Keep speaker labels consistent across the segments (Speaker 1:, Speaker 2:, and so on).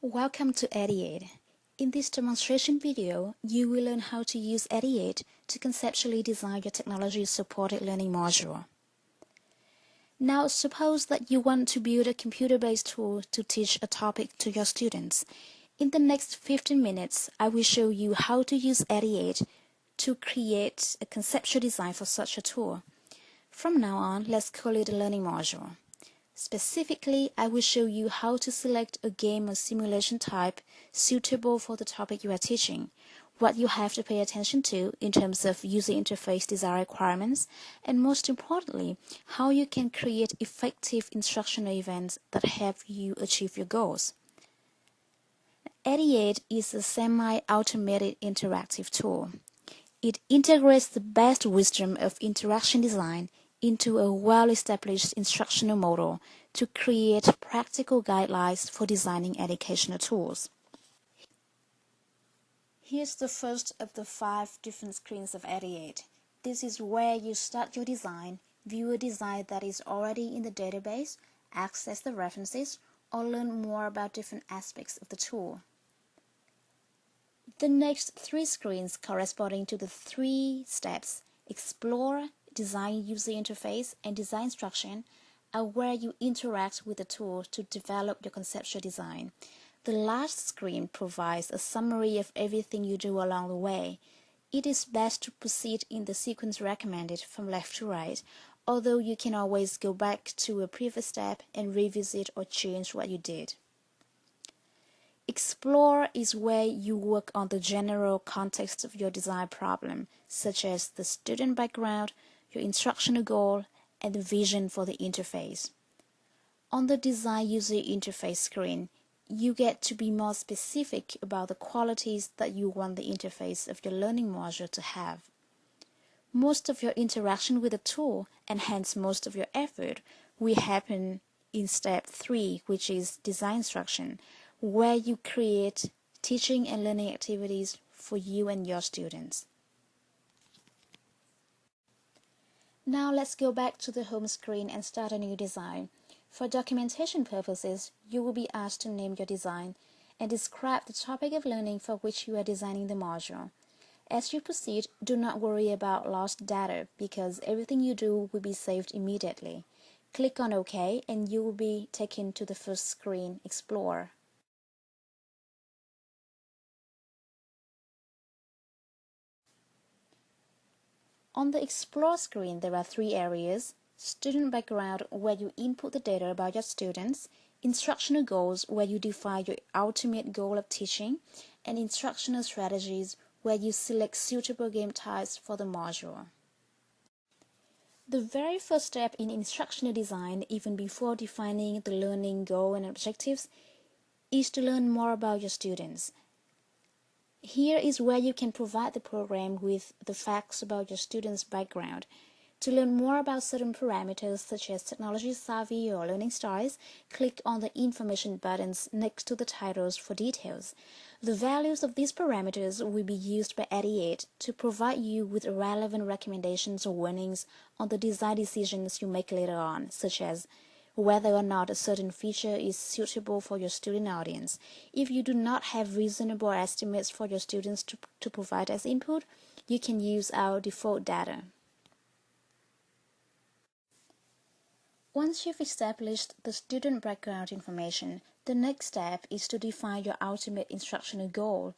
Speaker 1: Welcome to EDDEaid. In this demonstration video, you will learn how to use EDDEaid to conceptually design your technology-supported learning module. Now, suppose that you want to build a computer-based tool to teach a topic to your students. In the next 15 minutes, I will show you how to use EDDEaid to create a conceptual design for such a tool. From now on, let's call it a learning module. Specifically, I will show you how to select a game or simulation type suitable for the topic you are teaching, what you have to pay attention to in terms of user interface design requirements, and most importantly, how you can create effective instructional events that help you achieve your goals. EDDEaid is a semi-automated interactive tool. It integrates the best wisdom of interaction design into a well-established instructional model to create practical guidelines for designing educational tools. Here's the first of the 5 different screens of EDDEaid. This is where you start your design, view a design that is already in the database, access the references, or learn more about different aspects of the tool. The next 3 screens corresponding to the 3 steps, Explore, Design User Interface, and Design Instruction, are where you interact with the tool to develop your conceptual design. The last screen provides a summary of everything you do along the way. It is best to proceed in the sequence recommended from left to right, although you can always go back to a previous step and revisit or change what you did. Explore is where you work on the general context of your design problem, such as the student background, your instructional goal, and the vision for the interface. On the Design User Interface screen, you get to be more specific about the qualities that you want the interface of your learning module to have. Most of your interaction with the tool, and hence most of your effort, will happen in step 3, which is Design Instruction, where you create teaching and learning activities for you and your students. Now let's go back to the home screen and start a new design. For documentation purposes, you will be asked to name your design and describe the topic of learning for which you are designing the module. As you proceed, do not worry about lost data because everything you do will be saved immediately. Click on OK and you will be taken to the first screen, Explore. On the Explore screen, there are 3 areas: Student Background, where you input the data about your students, Instructional Goals, where you define your ultimate goal of teaching, and Instructional Strategies, where you select suitable game types for the module. The very first step in instructional design, even before defining the learning goal and objectives, is to learn more about your students. Here is where you can provide the program with the facts about your student's background. To learn more about certain parameters such as technology savvy or learning styles, click on the information buttons next to the titles for details. The values of these parameters will be used by EDDEaid to provide you with relevant recommendations or warnings on the design decisions you make later on, such as whether or not a certain feature is suitable for your student audience. If you do not have reasonable estimates for your students to provide as input, you can use our default data. Once you've established the student background information, the next step is to define your ultimate instructional goal.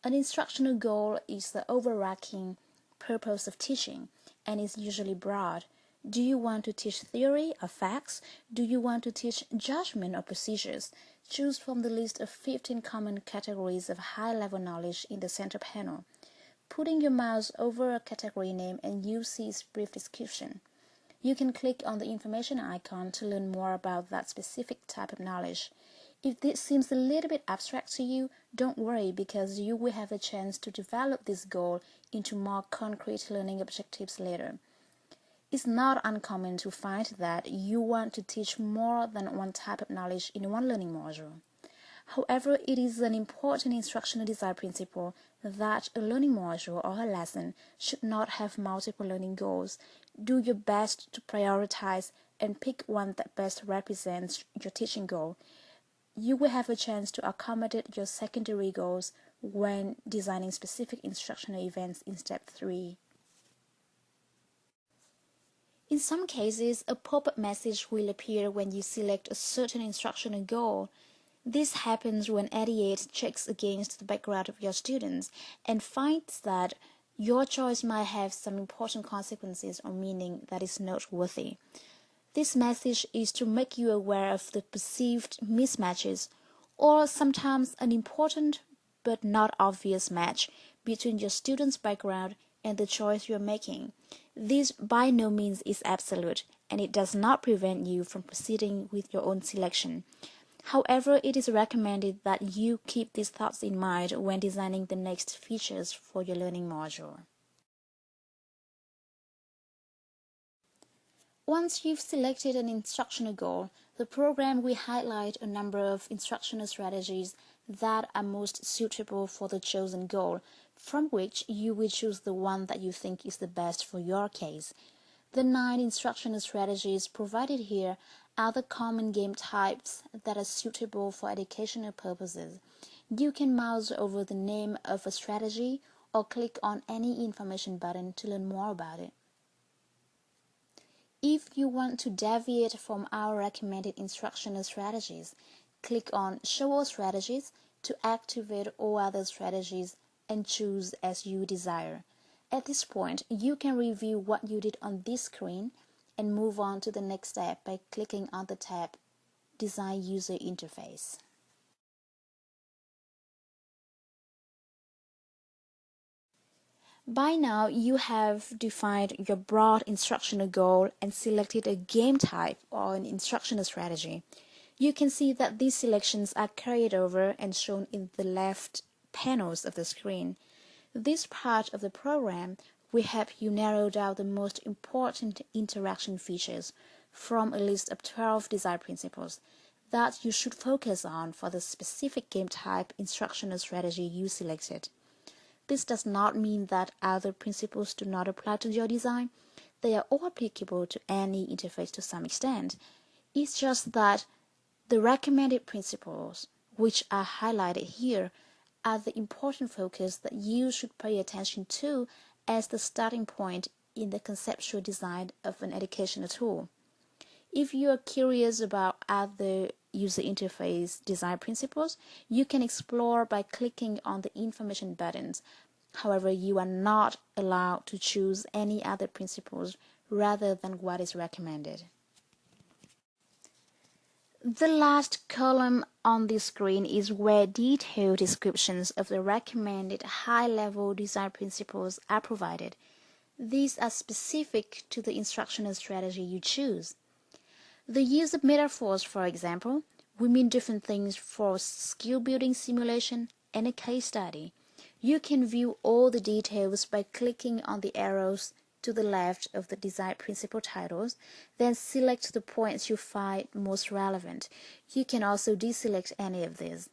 Speaker 1: An instructional goal is the overarching purpose of teaching and is usually broad. Do you want to teach theory or facts? Do you want to teach judgment or procedures? Choose from the list of 15 common categories of high-level knowledge in the center panel. Putting your mouse over a category name and you see its brief description. You can click on the information icon to learn more about that specific type of knowledge. If this seems a little bit abstract to you, don't worry because you will have a chance to develop this goal into more concrete learning objectives later. It's not uncommon to find that you want to teach more than one type of knowledge in one learning module. However, it is an important instructional design principle that a learning module or a lesson should not have multiple learning goals. Do your best to prioritize and pick one that best represents your teaching goal. you will have a chance to accommodate your secondary goals when designing specific instructional events in step 3. In some cases, a pop-up message will appear when you select a certain instructional goal. This happens when EDDEaid checks against the background of your students and finds that your choice might have some important consequences or meaning that is noteworthy. This message is to make you aware of the perceived mismatches or sometimes an important but not obvious match between your student's background and the choice you are making. This by no means is absolute, and it does not prevent you from proceeding with your own selection. However, it is recommended that you keep these thoughts in mind when designing the next features for your learning module. Once you've selected an instructional goal, the program will highlight a number of instructional strategies that are most suitable for the chosen goal, from which you will choose the one that you think is the best for your case. The 9 instructional strategies provided here are the common game types that are suitable for educational purposes. You can mouse over the name of a strategy or click on any information button to learn more about it. If you want to deviate from our recommended instructional strategies, click on Show All Strategies to activate all other strategies and choose as you desire. At this point, you can review what you did on this screen and move on to the next step by clicking on the tab Design User Interface. By now, you have defined your broad instructional goal and selected a game type or an instructional strategy. You can see that these selections are carried over and shown in the left panels of the screen. This part of the program will help you narrow down the most important interaction features from a list of 12 design principles that you should focus on for the specific game type instructional strategy you selected. This does not mean that other principles do not apply to your design. They are all applicable to any interface to some extent. It's just that the recommended principles, which are highlighted here, are the important focus that you should pay attention to as the starting point in the conceptual design of an educational tool. If you are curious about other user interface design principles, you can explore by clicking on the information buttons. However, you are not allowed to choose any other principles rather than what is recommended. The last column on this screen is where detailed descriptions of the recommended high-level design principles are provided. These are specific to the instructional strategy you choose. The use of metaphors, for example, will mean different things for skill-building simulation and a case study. You can view all the details by clicking on the arrows to the left of the design principle titles, then select the points you find most relevant. You can also deselect any of these.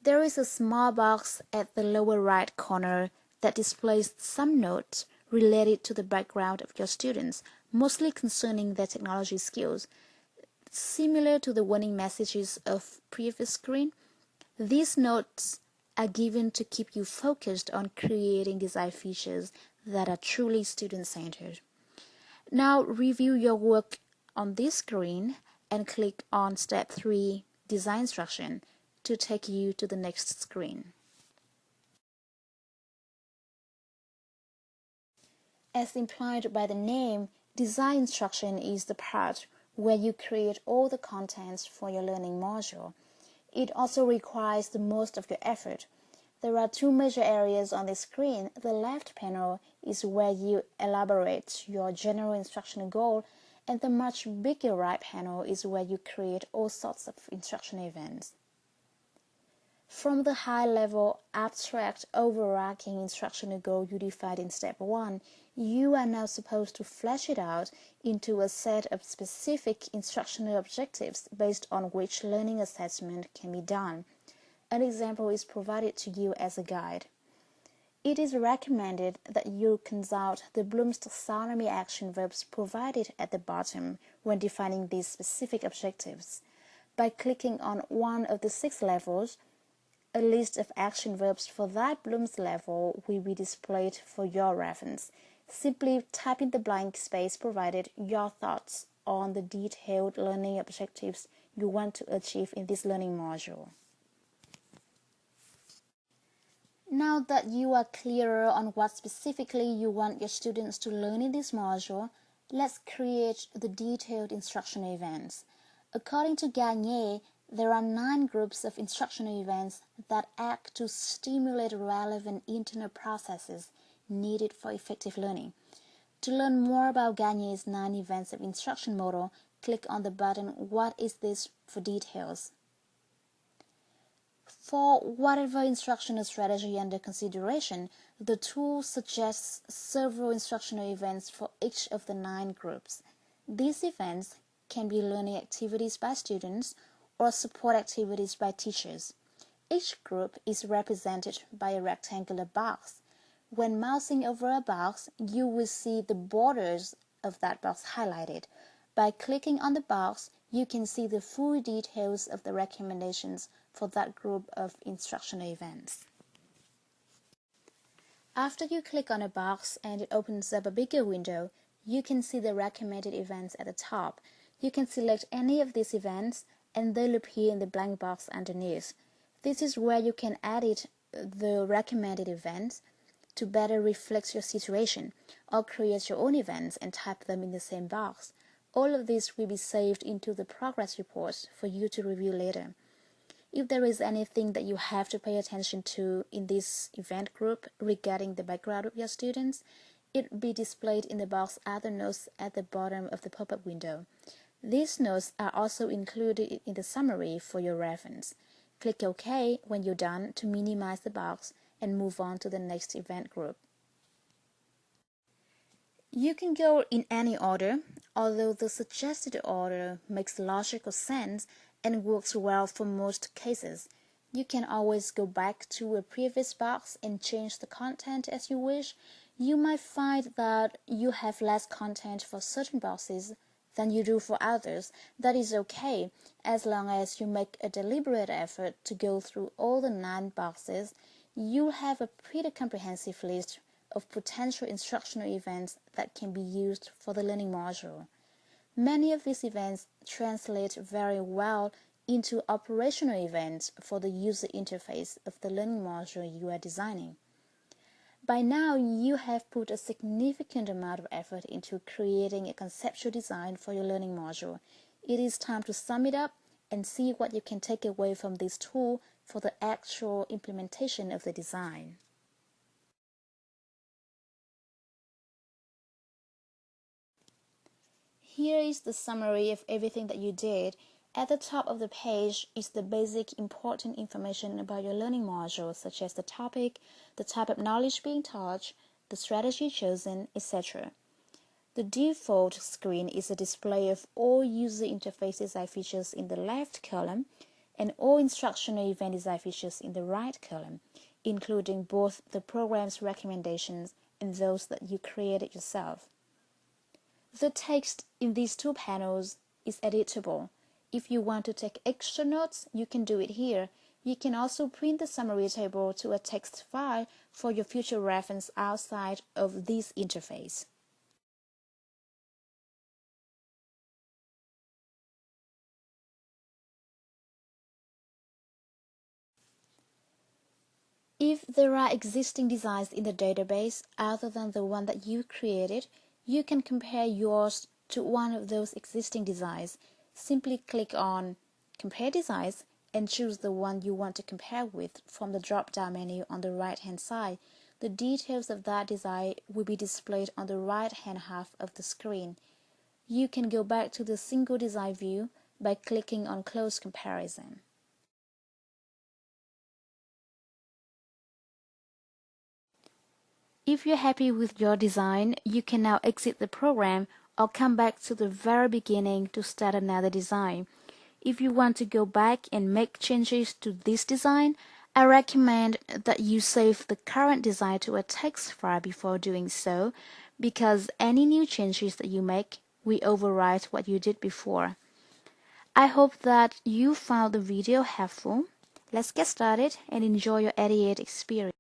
Speaker 1: There is a small box at the lower right corner that displays some notes related to the background of your students, mostly concerning their technology skills. Similar to the warning messages of previous screen, these notes are given to keep you focused on creating design features that are truly student-centered. Now review your work on this screen and click on Step 3, Design Instruction, to take you to the next screen. As implied by the name, Design Instruction is the part where you create all the contents for your learning module. It also requires the most of your effort. There are 2 major areas on the screen. The left panel is where you elaborate your general instructional goal, and the much bigger right panel is where you create all sorts of instructional events. From the high-level, abstract, overarching instructional goal you defined in Step 1, you are now supposed to flesh it out into a set of specific instructional objectives based on which learning assessment can be done. An example is provided to you as a guide. It is recommended that you consult the Bloom's taxonomy action verbs provided at the bottom when defining these specific objectives. By clicking on one of the 6 levels, a list of action verbs for that Bloom's level will be displayed for your reference. Simply type in the blank space provided your thoughts on the detailed learning objectives you want to achieve in this learning module. Now that you are clearer on what specifically you want your students to learn in this module, let's create the detailed instructional events. According to Gagne, there are 9 groups of instructional events that act to stimulate relevant internal processes needed for effective learning. To learn more about Gagne's 9 events of instruction model, click on the button "What is this?" for details. For whatever instructional strategy under consideration, the tool suggests several instructional events for each of the 9 groups. These events can be learning activities by students or support activities by teachers. Each group is represented by a rectangular box. When mousing over a box, you will see the borders of that box highlighted. By clicking on the box, you can see the full details of the recommendations for that group of instructional events. After you click on a box and it opens up a bigger window, you can see the recommended events at the top. You can select any of these events and they'll appear in the blank box underneath. This is where you can edit the recommended events to better reflect your situation, or create your own events and type them in the same box. All of this will be saved into the progress report for you to review later. If there is anything that you have to pay attention to in this event group regarding the background of your students, it will be displayed in the box Other Notes at the bottom of the pop-up window. These notes are also included in the summary for your reference. Click OK when you're done to minimize the box and move on to the next event group. You can go in any order, although the suggested order makes logical sense and works well for most cases. You can always go back to a previous box and change the content as you wish. You might find that you have less content for certain boxes than you do for others. That is okay, as long as you make a deliberate effort to go through all the 9 boxes. You'll have a pretty comprehensive list of potential instructional events that can be used for the learning module. Many of these events translate very well into operational events for the user interface of the learning module you are designing. By now, you have put a significant amount of effort into creating a conceptual design for your learning module. It is time to sum it up and see what you can take away from this tool for the actual implementation of the design. Here is the summary of everything that you did. At the top of the page is the basic important information about your learning module, such as the topic, the type of knowledge being taught, the strategy chosen, etc. The default screen is a display of all user interface design features in the left column and all instructional event design features in the right column, including both the program's recommendations and those that you created yourself. The text in these 2 panels is editable. If you want to take extra notes, you can do it here. You can also print the summary table to a text file for your future reference outside of this interface. If there are existing designs in the database other than the one that you created, you can compare yours to one of those existing designs. Simply click on Compare Designs and choose the one you want to compare with from the drop-down menu on the right-hand side. The details of that design will be displayed on the right-hand half of the screen. You can go back to the single design view by clicking on Close Comparison. If you're happy with your design, you can now exit the program or come back to the very beginning to start another design. If you want to go back and make changes to this design, I recommend that you save the current design to a text file before doing so, because any new changes that you make will override what you did before. I hope that you found the video helpful. Let's get started and enjoy your EDDEaid experience.